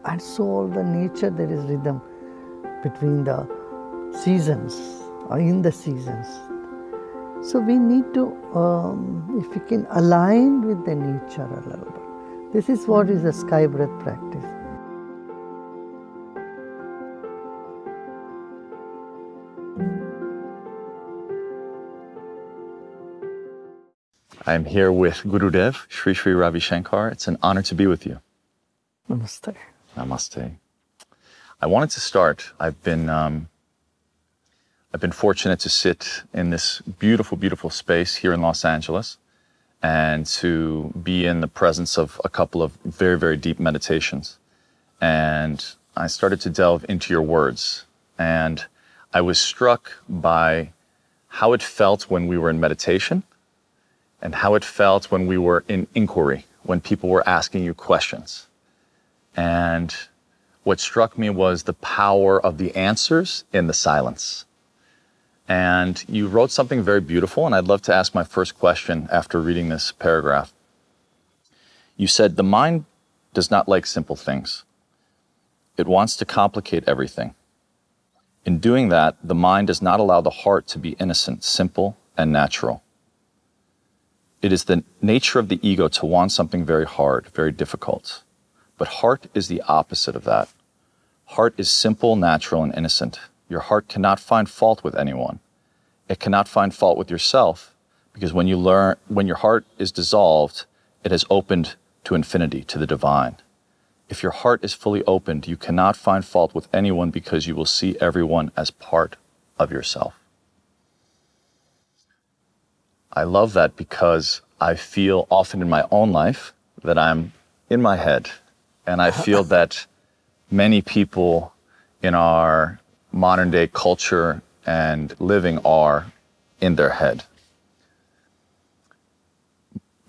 And so all the nature, there is rhythm between the seasons or in the seasons. So we need to, if we can align with the nature a little bit. This is what is the sky breath practice. I'm here with Gurudev, Sri Sri Ravi Shankar. It's an honor to be with you. Namaste. Namaste. I wanted to start. I've been fortunate to sit in this beautiful, beautiful space here in Los Angeles and to be in the presence of a couple of very, very deep meditations. And I started to delve into your words. And I was struck by how it felt when we were in meditation and how it felt when we were in inquiry, when people were asking you questions. And what struck me was the power of the answers in the silence. And you wrote something very beautiful, and I'd love to ask my first question after reading this paragraph. You said, the mind does not like simple things. It wants to complicate everything. In doing that, the mind does not allow the heart to be innocent, simple, and natural. It is the nature of the ego to want something very hard, very difficult. But heart is the opposite of that. Heart is simple, natural, and innocent. Your heart cannot find fault with anyone. It cannot find fault with yourself, because when your heart is dissolved, it has opened to infinity, to the divine. If your heart is fully opened, you cannot find fault with anyone because you will see everyone as part of yourself. I love that because I feel often in my own life that I'm in my head. And I feel that many people in our modern day culture and living are in their head.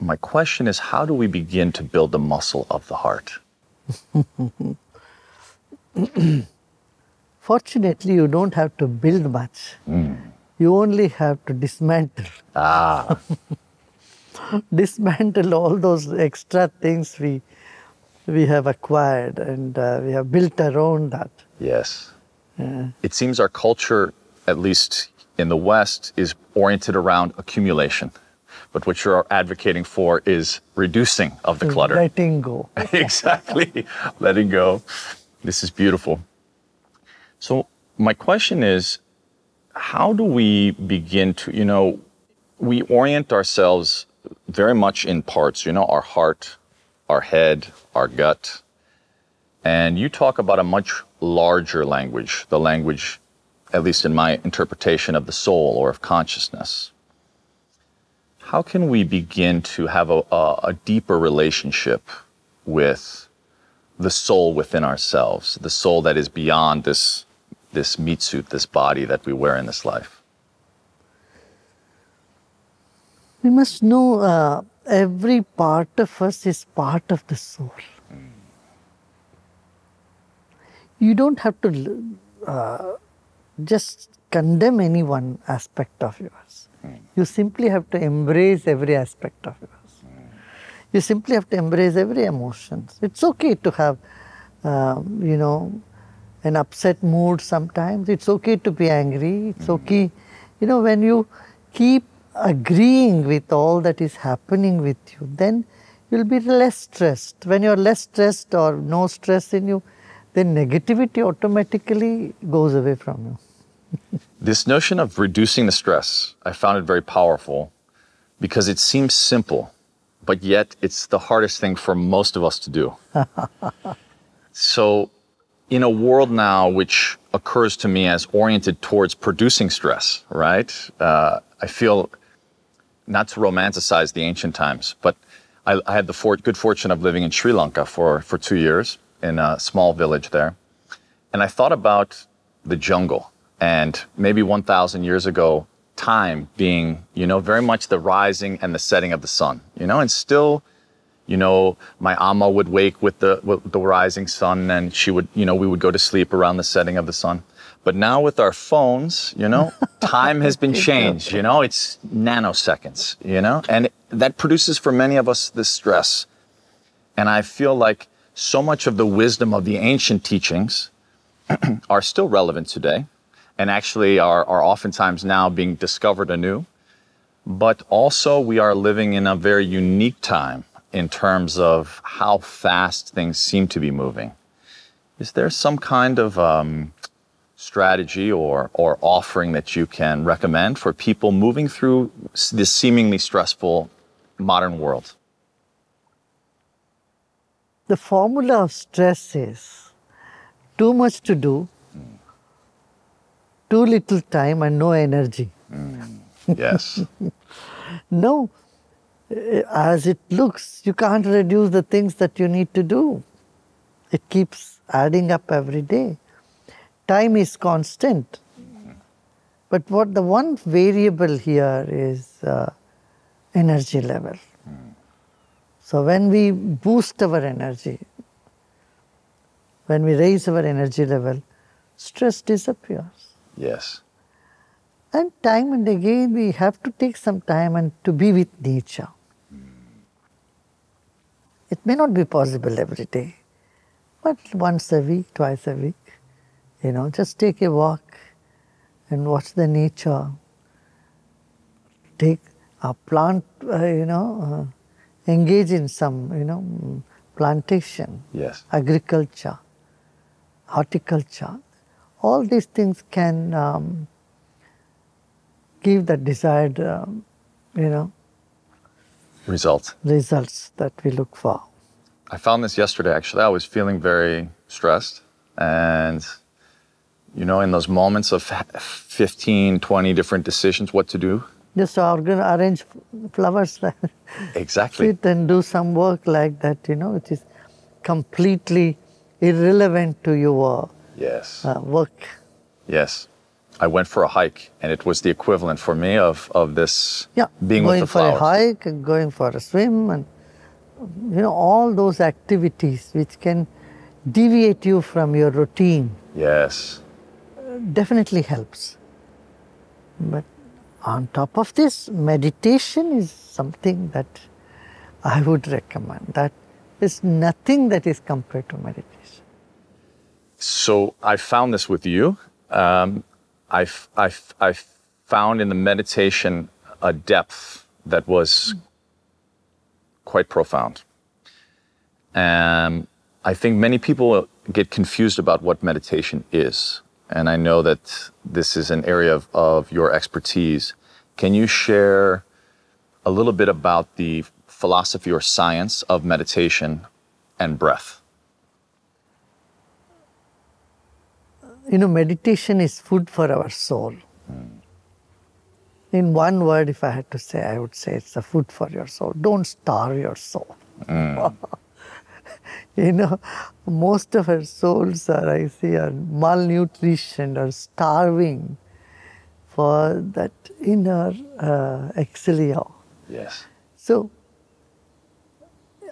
My question is, how do we begin to build the muscle of the heart? Fortunately, you don't have to build much. You only have to dismantle. Dismantle all those extra things we have acquired and we have built around that. Yes. It seems our culture, at least in the West, is oriented around accumulation. But what you're advocating for is reducing of the clutter. Letting go. Exactly. Letting go. This is beautiful. So my question is, how do we begin to, we orient ourselves very much in parts, our heart, our head, our gut. And you talk about a much larger language, the language, at least in my interpretation, of the soul or of consciousness. How can we begin to have a deeper relationship with the soul within ourselves, the soul that is beyond this meat suit, this body that we wear in this life? We must know every part of us is part of the soul. You don't have to just condemn any one aspect of yours. You simply have to embrace every aspect of yours. You simply have to embrace every emotion. It's okay to have, an upset mood sometimes. It's okay to be angry. It's okay. When you keep agreeing with all that is happening with you, then you'll be less stressed. When you're less stressed or no stress in you, then negativity automatically goes away from you. This notion of reducing the stress, I found it very powerful because it seems simple, but yet it's the hardest thing for most of us to do. So in a world now which occurs to me as oriented towards producing stress, right? I feel, not to romanticize the ancient times, but I had the good fortune of living in Sri Lanka for 2 years in a small village there. And I thought about the jungle and maybe 1,000 years ago, time being, very much the rising and the setting of the sun, and still, my amma would wake with the rising sun and she would, we would go to sleep around the setting of the sun. But now with our phones, time has been changed, it's nanoseconds, and that produces for many of us this stress. And I feel like so much of the wisdom of the ancient teachings are still relevant today, and actually are oftentimes now being discovered anew. But also we are living in a very unique time in terms of how fast things seem to be moving. Is there some kind of strategy or offering that you can recommend for people moving through this seemingly stressful modern world? The formula of stress is too much to do, too little time, and no energy. Yes. No, as it looks, you can't reduce the things that you need to do. It keeps adding up every day. Time is constant. But the one variable here is energy level. So when we boost our energy, when we raise our energy level, stress disappears. Yes. And time and again, we have to take some time and to be with nature. It may not be possible every day, but once a week, twice a week, just take a walk and watch the nature. Take a plant, engage in some, plantation, Yes. agriculture, horticulture. All these things can give the desired, Result. results that we look for. I found this yesterday, actually. I was feeling very stressed. And, in those moments of 15, 20 different decisions what to do. Just arrange flowers, Exactly. sit and do some work like that, which is completely irrelevant to your Yes. work. Yes. I went for a hike, and it was the equivalent for me of this being with the flowers. Going for a hike, and going for a swim, and all those activities which can deviate you from your routine Yes. definitely helps. But on top of this, meditation is something that I would recommend. That is nothing that is compared to meditation. So I found this with you. I found in the meditation a depth that was quite profound. And I think many people get confused about what meditation is. And I know that this is an area of your expertise. Can you share a little bit about the philosophy or science of meditation and breath? Meditation is food for our soul. In one word, if I had to say, I would say it's a food for your soul. Don't starve your soul. Most of our souls are malnutrition or starving for that inner excelio. Yes. So,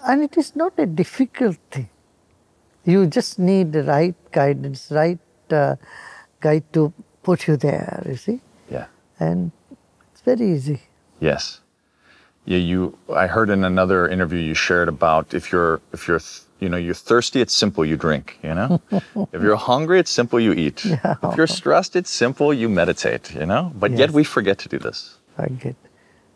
and it is not a difficult thing. You just need the right guidance, right guide to put you there, you see? Yeah. And it's very easy. Yes. Yeah, I heard in another interview you shared about if you're thirsty, it's simple, you drink, If you're hungry, it's simple, you eat. Yeah. If you're stressed, it's simple, you meditate, But Yes. yet we forget to do this. Forget.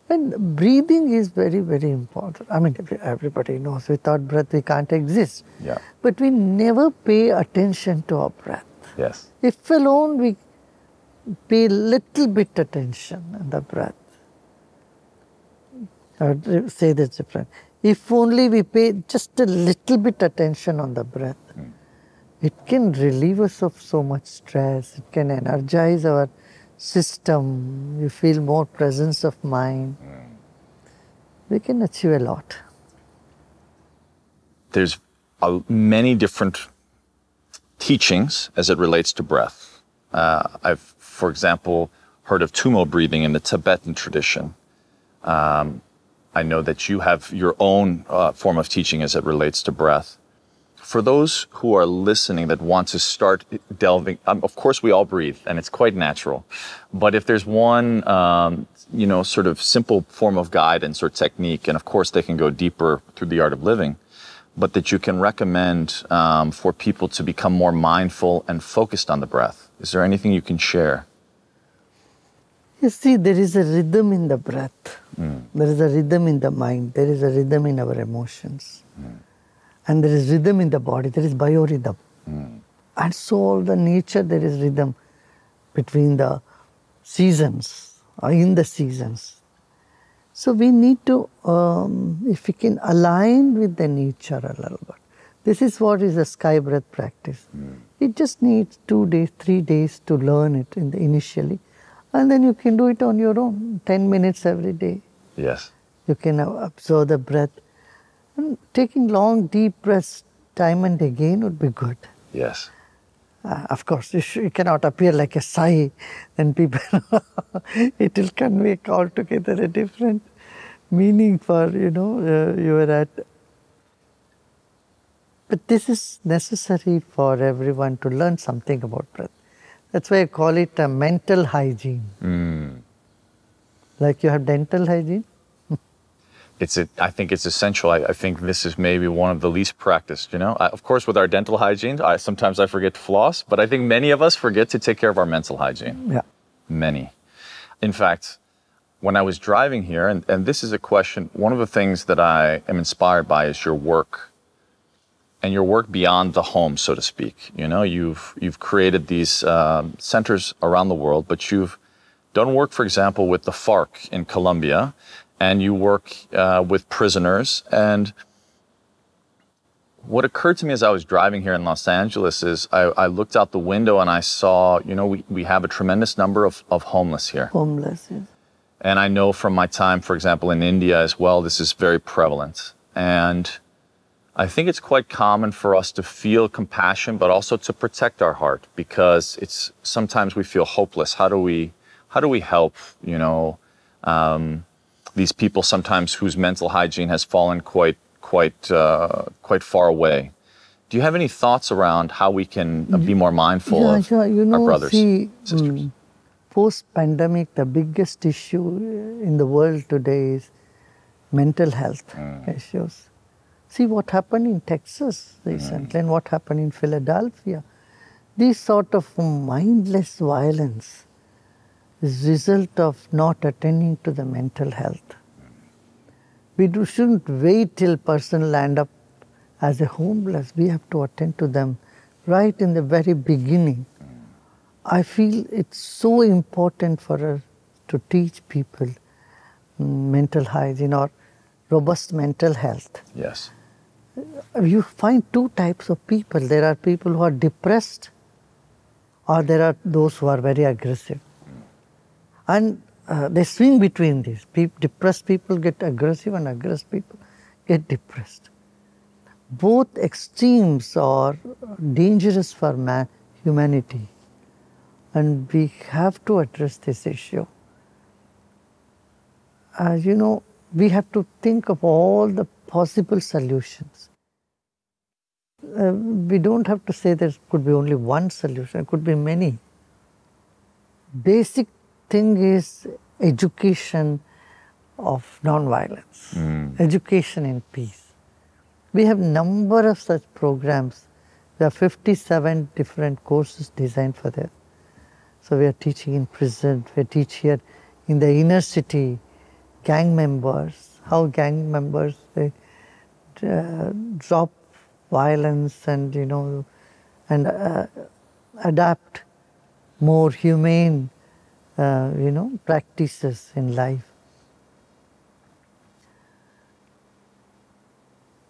And breathing is very, very important. I mean, everybody knows without breath we can't exist. Yeah. But we never pay attention to our breath. Yes. If alone we pay little bit attention on the breath. I would say this different. If only we pay just a little bit attention on the breath, it can relieve us of so much stress. It can energize our system. You feel more presence of mind. We can achieve a lot. There's many different teachings as it relates to breath. I've, for example, heard of Tumo breathing in the Tibetan tradition. I know that you have your own form of teaching as it relates to breath. For those who are listening that want to start delving, of course we all breathe and it's quite natural. But if there's one, sort of simple form of guidance or technique, and of course they can go deeper through the art of living, but that you can recommend for people to become more mindful and focused on the breath? Is there anything you can share? You see, there is a rhythm in the breath. There is a rhythm in the mind. There is a rhythm in our emotions. And there is rhythm in the body. There is biorhythm. And so all the nature, there is rhythm between the seasons, or in the seasons. So we need to, if we can align with the nature a little bit. This is what is a sky breath practice. It just needs 2 days, 3 days to learn it initially. And then you can do it on your own, 10 minutes every day. Yes. You can observe the breath. And taking long, deep breaths time and again would be good. Yes. Of course, you cannot appear like a sigh, then people, it will convey altogether a different meaning for, you are at. But this is necessary for everyone to learn something about breath. That's why I call it a mental hygiene. Like you have dental hygiene. I think it's essential. I think this is maybe one of the least practiced, of course, with our dental hygiene, sometimes I forget to floss, but I think many of us forget to take care of our mental hygiene. Yeah. Many. In fact, when I was driving here, and this is a question, one of the things that I am inspired by is your work. And your work beyond the home, so to speak. You've created these centers around the world, but you've done work, for example, with the FARC in Colombia, and you work with prisoners. And what occurred to me as I was driving here in Los Angeles is I looked out the window and I saw, we have a tremendous number of homeless here. Homeless, yes. And I know from my time, for example, in India as well, this is very prevalent. And I think it's quite common for us to feel compassion, but also to protect our heart, because sometimes we feel hopeless. How do we help, these people sometimes whose mental hygiene has fallen quite far away? Do you have any thoughts around how we can be more mindful of our brothers and sisters? Post-pandemic, the biggest issue in the world today is mental health issues. See what happened in Texas recently and what happened in Philadelphia. This sort of mindless violence is a result of not attending to the mental health. We shouldn't wait till person land up as a homeless. We have to attend to them right in the very beginning. I feel it's so important for us to teach people mental hygiene or robust mental health. Yes. You find 2 types of people. There are people who are depressed, or there are those who are very aggressive. And they swing between these. Depressed people get aggressive and aggressive people get depressed. Both extremes are dangerous for humanity. And we have to address this issue. We have to think of all the possible solutions. We don't have to say there could be only one solution, it could be many. Basic thing is education of non-violence, education in peace. We have number of such programs. There are 57 different courses designed for that. So we are teaching in prison, we teach here in the inner city, gang members, how gang members, they drop violence and, adapt more humane, practices in life.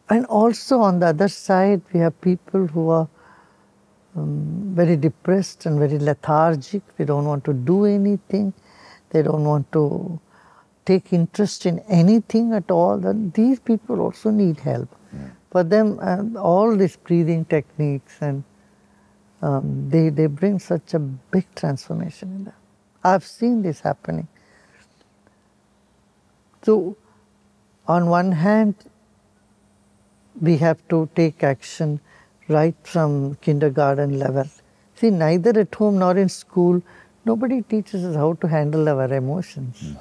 And also on the other side, we have people who are very depressed and very lethargic. They don't want to do anything. They don't want to take interest in anything at all. Then these people also need help. For them, all these breathing techniques and they bring such a big transformation in them. I've seen this happening. So, on one hand, we have to take action right from kindergarten level. See, neither at home nor in school, nobody teaches us how to handle our emotions.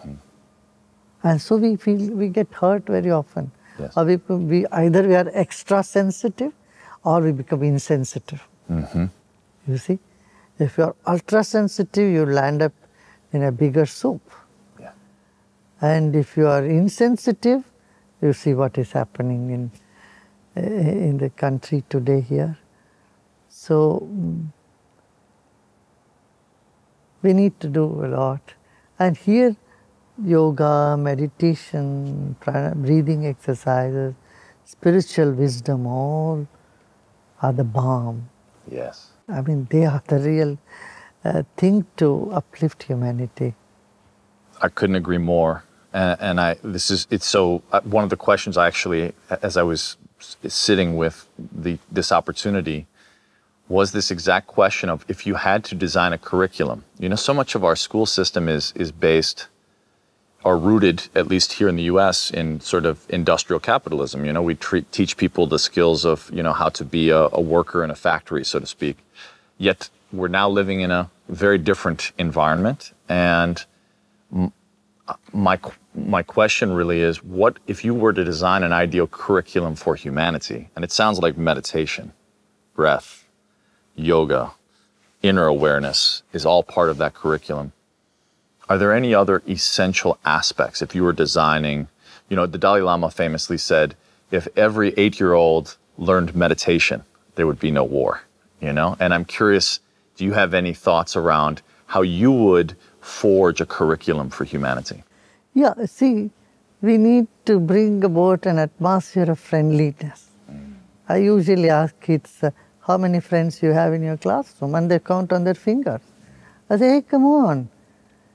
And so we get hurt very often. Yes. Or either we are extra sensitive or we become insensitive. You see? If you are ultra sensitive, you land up in a bigger soup. Yeah. And if you are insensitive, you see what is happening in the country today here. So we need to do a lot. And here, yoga, meditation, breathing exercises, spiritual wisdom, all are the balm. Yes. I mean, they are the real thing to uplift humanity. I couldn't agree more. And one of the questions I actually, as I was sitting with this opportunity, was this exact question of if you had to design a curriculum. You know, so much of our school system is based or rooted, at least here in the US, in sort of industrial capitalism. You know, we teach people the skills of, you know, how to be a worker in a factory, so to speak. Yet we're now living in a very different environment. And my question really is, what if you were to design an ideal curriculum for humanity? And it sounds like meditation, breath, yoga, inner awareness is all part of that curriculum. Are there any other essential aspects if you were designing, you know, the Dalai Lama famously said, if every 8-year-old learned meditation, there would be no war, you know? And I'm curious, do you have any thoughts around how you would forge a curriculum for humanity? Yeah, see, we need to bring about an atmosphere of friendliness. I usually ask kids, how many friends you have in your classroom? And they count on their fingers. I say, hey, come on.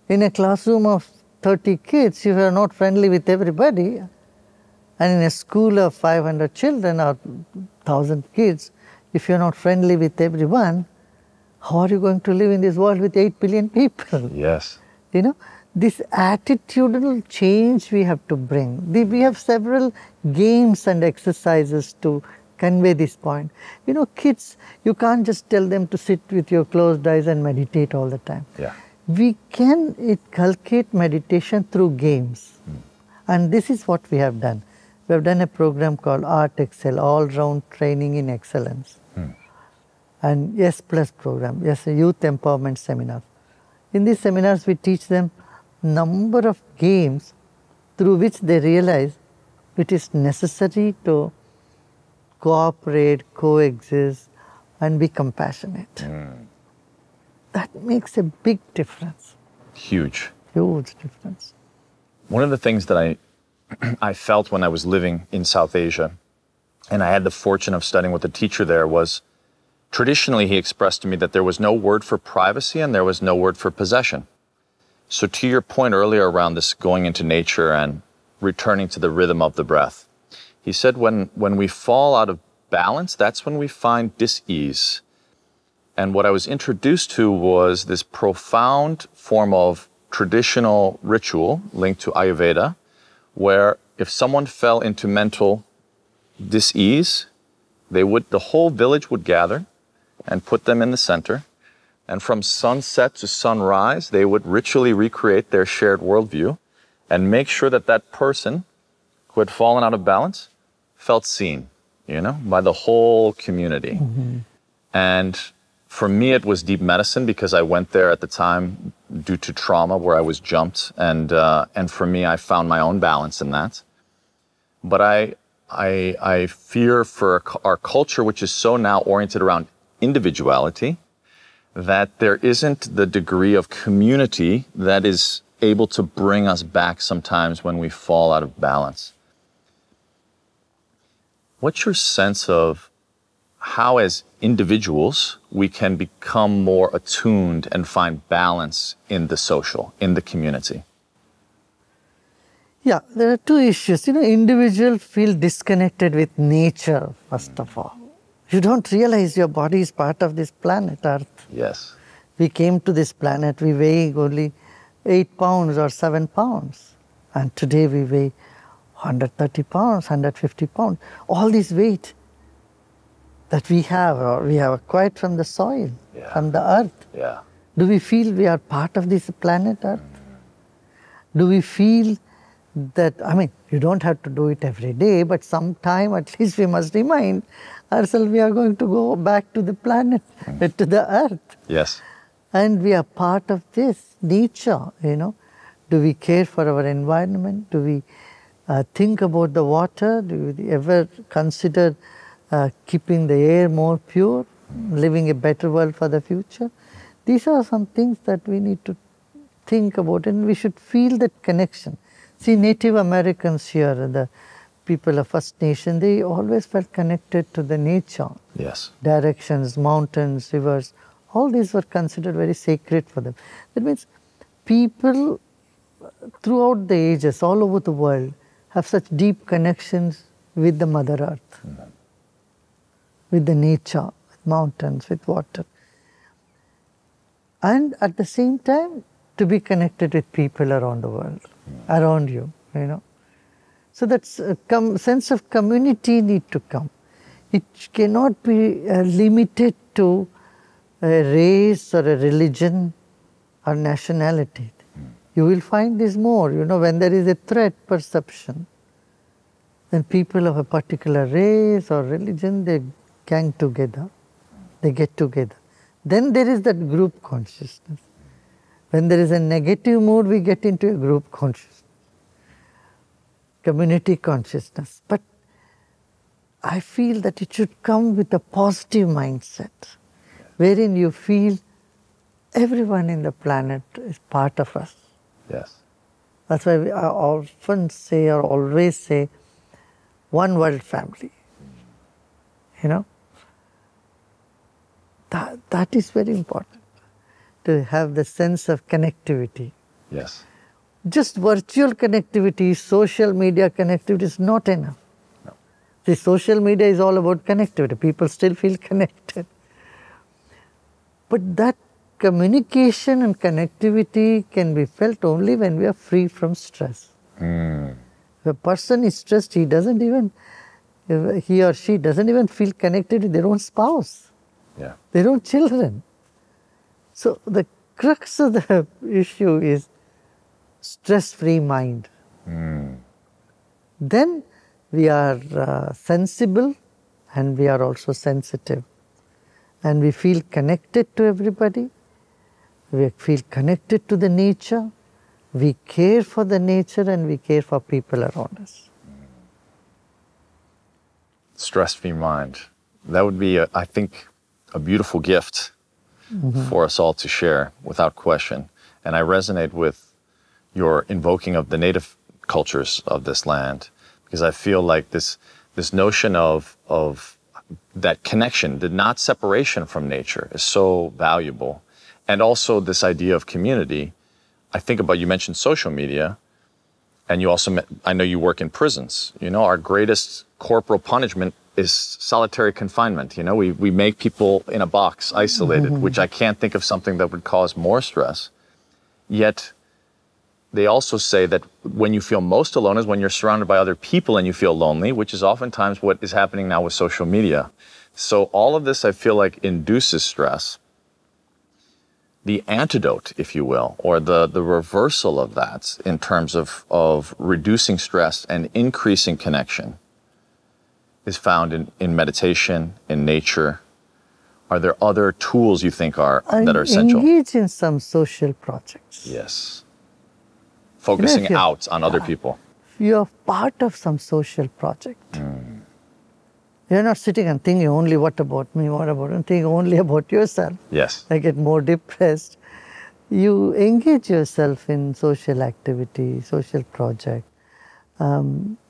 In a classroom of 30 kids, if you are not friendly with everybody, and in a school of 500 children or 1,000 kids, if you're not friendly with everyone, how are you going to live in this world with 8 billion people? Yes. You know, this attitudinal change we have to bring. We have several games and exercises to convey this point. You know, kids, you can't just tell them to sit with your closed eyes and meditate all the time. Yeah. We can inculcate meditation through games. And this is what we have done. We have done a program called Art Excel, All-Round Training in Excellence. And Yes Plus program, yes, a youth empowerment seminar. In these seminars, we teach them number of games through which they realize it is necessary to cooperate, coexist, and be compassionate. That makes a big difference. Huge. Huge difference. One of the things that I felt when I was living in South Asia, and I had the fortune of studying with a teacher there, was traditionally he expressed to me that there was no word for privacy and there was no word for possession. So to your point earlier around this going into nature and returning to the rhythm of the breath, he said when we fall out of balance, that's when we find dis-ease. And what I was introduced to was this profound form of traditional ritual linked to Ayurveda, where if someone fell into mental dis-ease, the whole village would gather and put them in the center. And from sunset to sunrise, they would ritually recreate their shared worldview and make sure that that person who had fallen out of balance felt seen, you know, by the whole community. And for me, it was deep medicine because I went there at the time due to trauma where I was jumped. And for me, I found my own balance in that. But I fear for our culture, which is so now oriented around individuality, that there isn't the degree of community that is able to bring us back sometimes when we fall out of balance. What's your sense of how, as individuals, we can become more attuned and find balance in the social, in the community? Yeah, there are two issues. You know, individuals feel disconnected with nature, first of all. You don't realize your body is part of this planet Earth. Yes. We came to this planet, we weigh only 8 pounds or 7 pounds. And today we weigh 130 pounds, 150 pounds. All this weight that we have acquired from the soil, from the earth. Yeah. Do we feel we are part of this planet Earth? Do we feel that, I mean, you don't have to do it every day, but sometime at least we must remind ourselves we are going to go back to the planet, to the earth. Yes. And we are part of this nature, you know. Do we care for our environment? Do we think about the water? Do we ever consider keeping the air more pure, living a better world for the future? These are some things that we need to think about, and we should feel that connection. See, Native Americans here, the people of First Nation, they always felt connected to the nature. Yes. Directions, mountains, rivers, all these were considered very sacred for them. That means people throughout the ages, all over the world, have such deep connections with the Mother Earth, with the nature, with mountains, with water. And at the same time, to be connected with people around the world, around you, you know. So that sense of community need to come. It cannot be limited to a race or a religion or nationality. You will find this more, you know, when there is a threat perception, then people of a particular race or religion, they gang together, they get together. Then there is that group consciousness. When there is a negative mood, we get into a group consciousness, community consciousness. But I feel that it should come with a positive mindset, wherein you feel everyone in the planet is part of us. Yes. That's why I often say, or always say, one world family. You know? That is very important, to have the sense of connectivity. Yes. Just virtual connectivity, social media connectivity is not enough. No. See, social media is all about connectivity. People still feel connected. But that communication and connectivity can be felt only when we are free from stress. If a person is stressed, he or she doesn't even feel connected with their own spouse, their own children. So the crux of the issue is stress-free mind. Then we are sensible and we are also sensitive. And we feel connected to everybody. We feel connected to the nature. We care for the nature and we care for people around us. Stress-free mind. That would be, I think, a beautiful gift for us all to share, without question. And I resonate with your invoking of the native cultures of this land, because I feel like this notion of that connection, the not separation from nature, is so valuable. And also this idea of community. I think about, you mentioned social media, and you also, I know you work in prisons. You know, our greatest corporal punishment is solitary confinement. You know, we make people in a box, isolated, which I can't think of something that would cause more stress. Yet, they also say that when you feel most alone is when you're surrounded by other people and you feel lonely, which is oftentimes what is happening now with social media. So all of this, I feel like, induces stress. The antidote, if you will, or the reversal of that in terms of reducing stress and increasing connection is found in meditation, in nature. Are there other tools you think that are essential? Engage in some social projects. Yes. Focusing out on other people. You're part of some social project. You're not sitting and thinking only what about me, and thinking only about yourself. Yes. I get more depressed. You engage yourself in social activity, social project.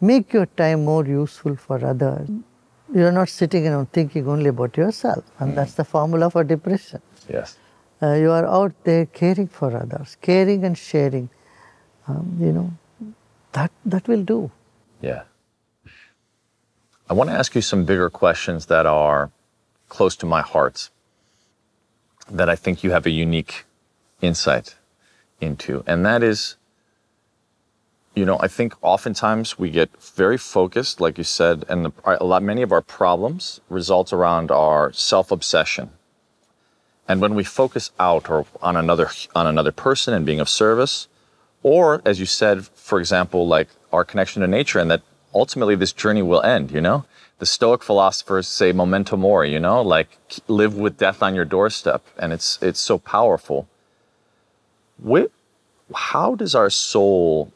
Make your time more useful for others. You're not sitting and thinking only about yourself. And that's the formula for depression. Yes. You are out there caring for others, caring and sharing. You know, that will do. Yeah. I want to ask you some bigger questions that are close to my heart, that I think you have a unique insight into. And that is, you know, I think oftentimes we get very focused, like you said, and many of our problems result around our self-obsession. And when we focus out or on another person and being of service, Or, as you said, for example, like our connection to nature, and that ultimately this journey will end, you know? The Stoic philosophers say memento mori, you know, like live with death on your doorstep. And it's so powerful. How does our soul,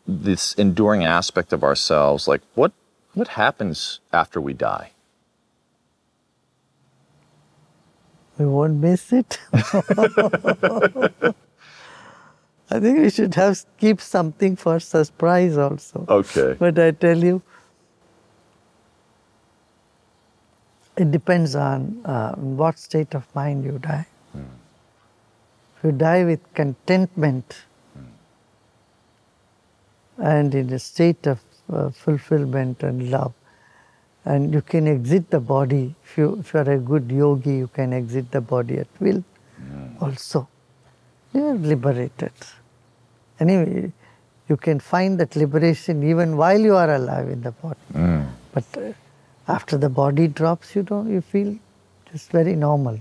this enduring aspect of ourselves, like what happens after we die? We won't miss it. I think we should keep something for surprise also. Okay. But I tell you, it depends on what state of mind you die. If you die with contentment and in a state of fulfillment and love, and you can exit the body, if you are a good yogi, you can exit the body at will also. You are liberated. Anyway, you can find that liberation even while you are alive in the body. But after the body drops, you feel just very normal.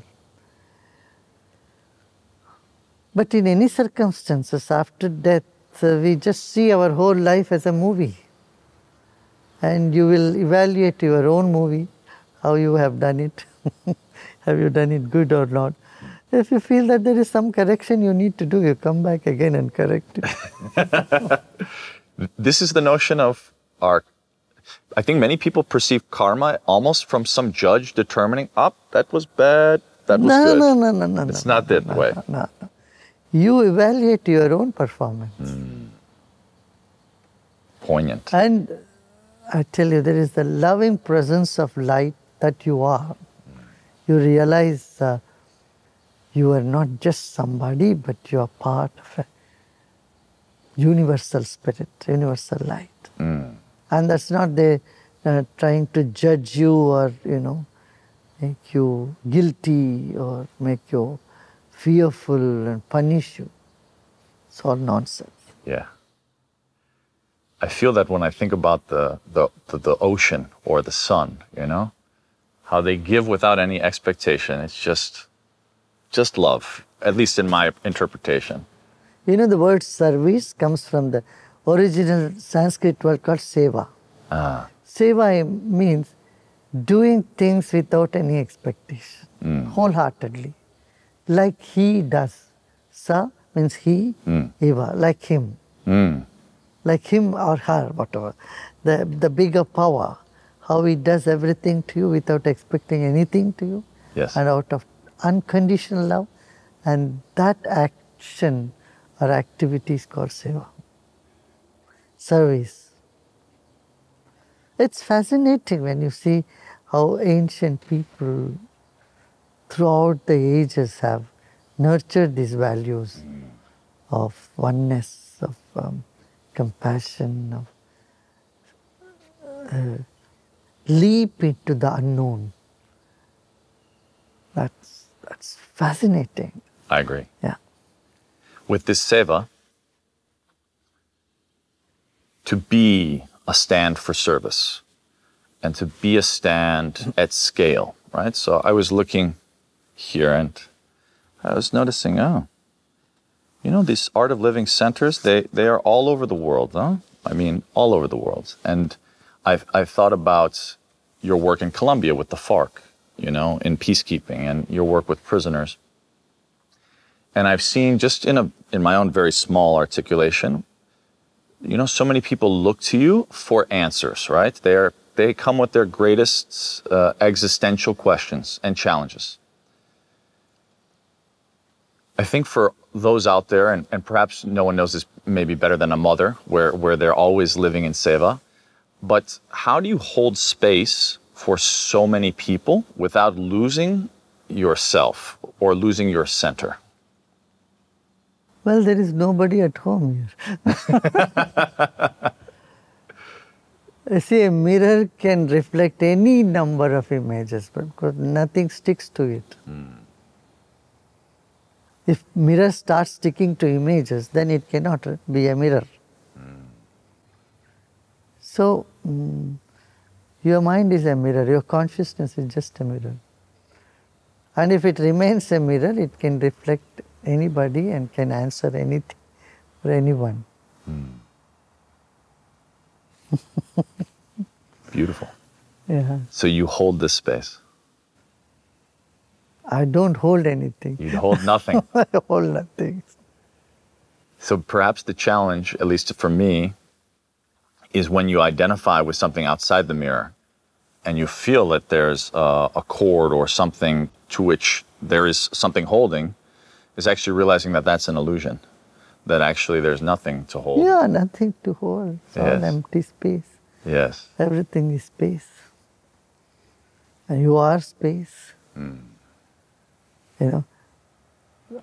But in any circumstances, after death, we just see our whole life as a movie. And you will evaluate your own movie, how you have done it. Have you done it good or not? If you feel that there is some correction you need to do, you come back again and correct it. This is the notion of I think many people perceive karma almost from some judge determining, that was bad, that was good. No. It's not that way. No. You evaluate your own performance. Poignant. And I tell you, there is the loving presence of light that you are. You realize you are not just somebody, but you are part of a universal spirit, universal light. And that's not trying to judge you or, make you guilty or make you fearful and punish you. It's all nonsense. Yeah. I feel that when I think about the ocean or the sun, how they give without any expectation. It's just love, at least in my interpretation. The word service comes from the original Sanskrit word called Seva. Seva means doing things without any expectation, wholeheartedly, like he does. Sa means he, Eva, like him. Like him or her, whatever. The bigger power, how he does everything to you without expecting anything to you. Yes. And out of unconditional love. And that action or activity is called Seva. Service. It's fascinating when you see how ancient people throughout the ages have nurtured these values of oneness, of compassion, of leap into the unknown. That's fascinating. I agree. Yeah. With this seva, to be a stand for service and to be a stand at scale, right? So I was looking here and I was noticing, these Art of Living centers, they are all over the world, huh? I mean, all over the world. And I've thought about your work in Colombia with the FARC, in peacekeeping, and your work with prisoners. And I've seen just in my own very small articulation, so many people look to you for answers, right? They come with their greatest existential questions and challenges. I think for those out there, and perhaps no one knows this maybe better than a mother, where they're always living in seva, but how do you hold space for so many people without losing yourself or losing your center? Well, there is nobody at home here. You see, a mirror can reflect any number of images, but because nothing sticks to it. If mirror starts sticking to images, then it cannot be a mirror. So, your mind is a mirror, your consciousness is just a mirror. And if it remains a mirror, it can reflect anybody and can answer anything for anyone. Beautiful. Yeah. So you hold this space. I don't hold anything. You hold nothing. I hold nothing. So perhaps the challenge, at least for me, is when you identify with something outside the mirror and you feel that there's a cord or something to which there is something holding, is actually realizing that that's an illusion, that actually there's nothing to hold. Yeah, nothing to hold. It's all empty space. Yes. Everything is space. And you are space. You know,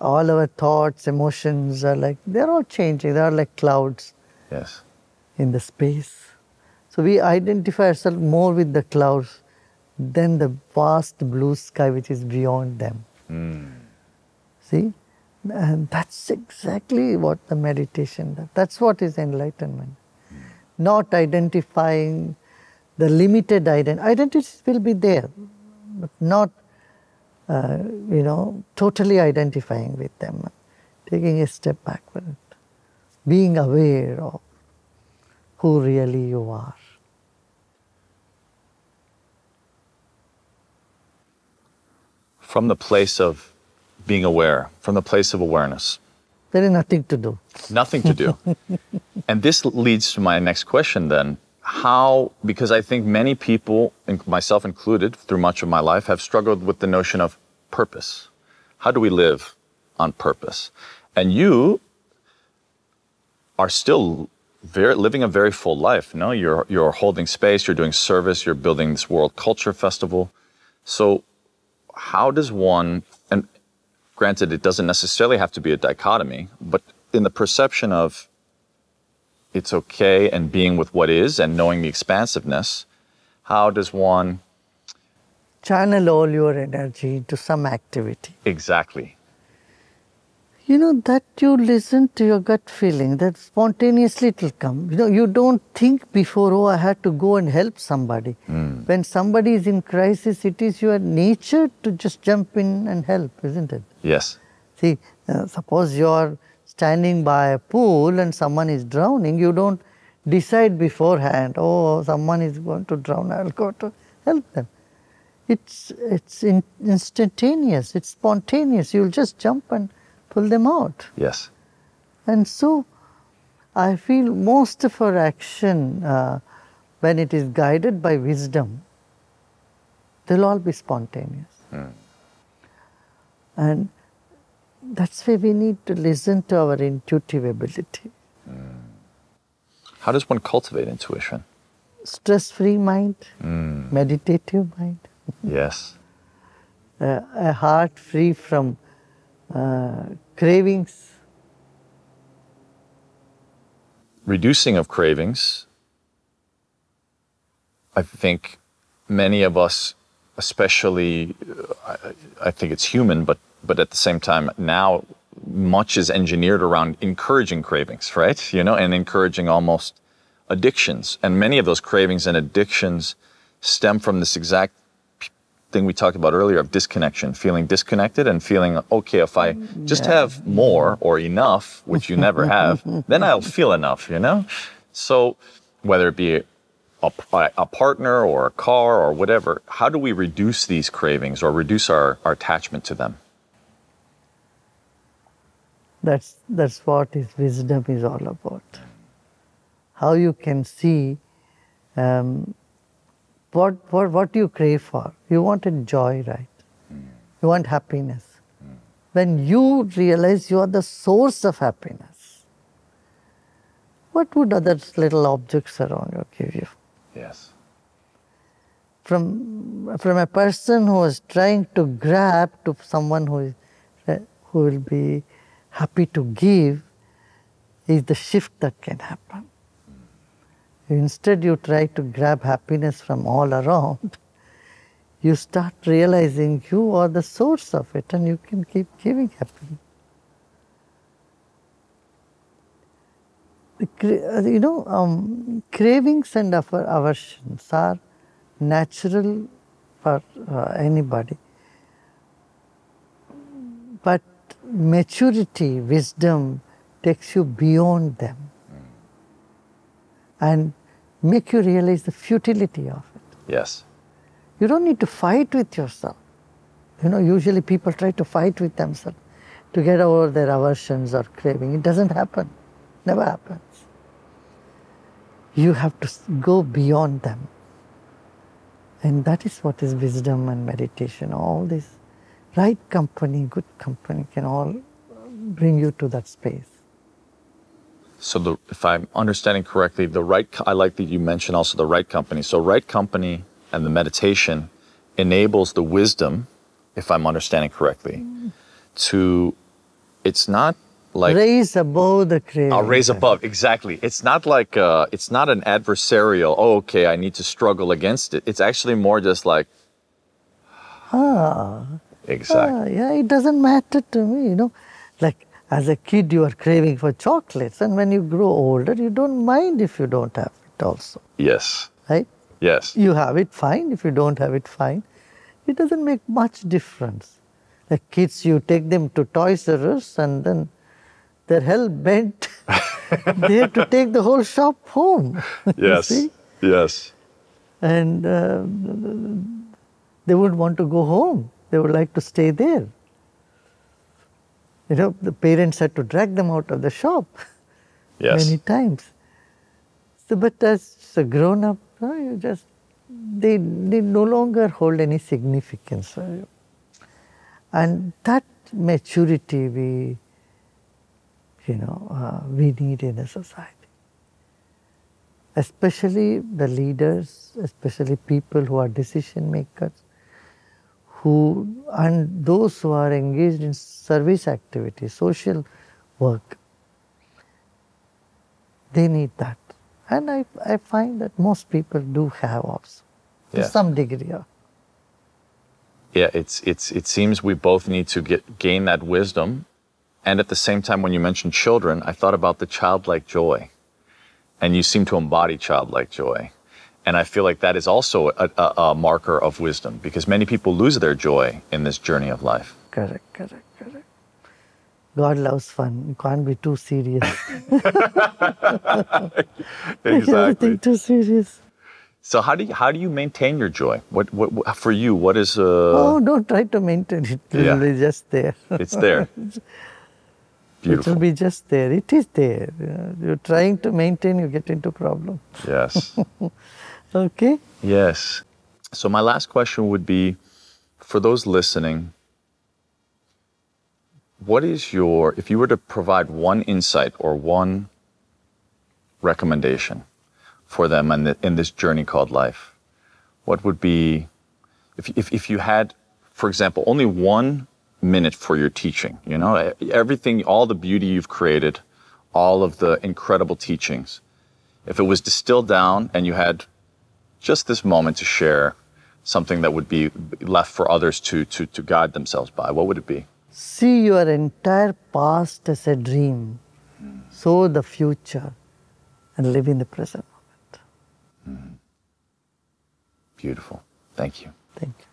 all our thoughts, emotions are like, they're all changing. They are like clouds Yes. in the space. So we identify ourselves more with the clouds than the vast blue sky which is beyond them. See? And that's exactly what the meditation does. That's what is enlightenment. Not identifying the limited identities will be there, but not, totally identifying with them. Taking a step backward. Being aware of who really you are. From the place of being aware, from the place of awareness. There is nothing to do. Nothing to do. And this leads to my next question then. How, because I think many people, myself included, through much of my life, have struggled with the notion of purpose. How do we live on purpose? And you are still living a very full life. No, you're holding space, you're doing service, you're building this World Culture Festival. So how does one, and granted, it doesn't necessarily have to be a dichotomy, but in the perception of it's okay and being with what is and knowing the expansiveness, how does one channel all your energy into some activity? Exactly. You know, that you listen to your gut feeling, that spontaneously it will come. You don't think before, oh, I had to go and help somebody. When somebody is in crisis, it is your nature to just jump in and help, isn't it? Yes. See, suppose you are standing by a pool and someone is drowning, you don't decide beforehand, oh, someone is going to drown, I'll go to help them. It's instantaneous, it's spontaneous. You'll just jump and pull them out. Yes. And so I feel most of our action, when it is guided by wisdom, they'll all be spontaneous. And that's why we need to listen to our intuitive ability. How does one cultivate intuition? Stress-free mind, meditative mind. Yes. A heart free from cravings. Reducing of cravings. I think many of us, especially, I think it's human, but at the same time now, much is engineered around encouraging cravings, right? And encouraging almost addictions. And many of those cravings and addictions stem from this exact thing we talked about earlier of disconnection, feeling disconnected and feeling, okay, if I just have more or enough, which you never have, then I'll feel enough, So whether it be a partner or a car or whatever, how do we reduce these cravings or reduce our attachment to them? That's what wisdom is all about. How you can see what you crave for. You wanted joy, right? You want happiness. When you realize you are the source of happiness, what would other little objects around you give you? Yes. From a person who is trying to grab to someone who will be happy to give, is the shift that can happen. Instead, you try to grab happiness from all around. You start realizing you are the source of it and you can keep giving happiness. Cravings and aversions are natural for anybody. But maturity, wisdom takes you beyond them and make you realize the futility of it. Yes. You don't need to fight with yourself. You know, usually people try to fight with themselves to get over their aversions or craving. It doesn't happen. Never happens. You have to go beyond them. And that is what is wisdom and meditation. All this right company, good company can all bring you to that space. So if I'm understanding correctly, I like that you mentioned also the right company. So right company and the meditation enables the wisdom, if I'm understanding correctly, it's not like... Raise above the craving. Raise above, exactly. It's not like, it's not an adversarial, okay, I need to struggle against it. It's actually more just like... Exactly. Yeah, it doesn't matter to me, you know. Like, as a kid, you are craving for chocolates, and when you grow older, you don't mind if you don't have it also. Yes. Right? Yes. You have it, fine. If you don't have it, fine. It doesn't make much difference. Like kids, you take them to Toys R Us, and then they're hell bent. They have to take the whole shop home. Yes. You see? Yes. And they wouldn't want to go home. They would like to stay there. You know, the parents had to drag them out of the shop many times. So, but as a grown-up, they no longer hold any significance for you. And that maturity we need in a society. Especially the leaders, especially people who are decision makers, and those who are engaged in service activities, social work, they need that. And I find that most people do have also, to some degree. Yeah, it seems we both need to gain that wisdom. And at the same time, when you mentioned children, I thought about the childlike joy. And you seem to embody childlike joy. And I feel like that is also a marker of wisdom, because many people lose their joy in this journey of life. Correct. God loves fun. You can't be too serious. Exactly. Everything too serious. So how do you maintain your joy? What for you? What is? Oh, don't try to maintain it. It will be just there. It's there. Beautiful. It will be just there. It is there. You're trying to maintain, you get into problem. Yes. Okay. Yes. So my last question would be, for those listening, if you were to provide one insight or one recommendation for them in this journey called life, what would be, if you had, for example, only 1 minute for your teaching, everything, all the beauty you've created, all of the incredible teachings, if it was distilled down and you had just this moment to share something that would be left for others to guide themselves by, what would it be? See your entire past as a dream. Sow the future and live in the present moment. Beautiful. Thank you. Thank you.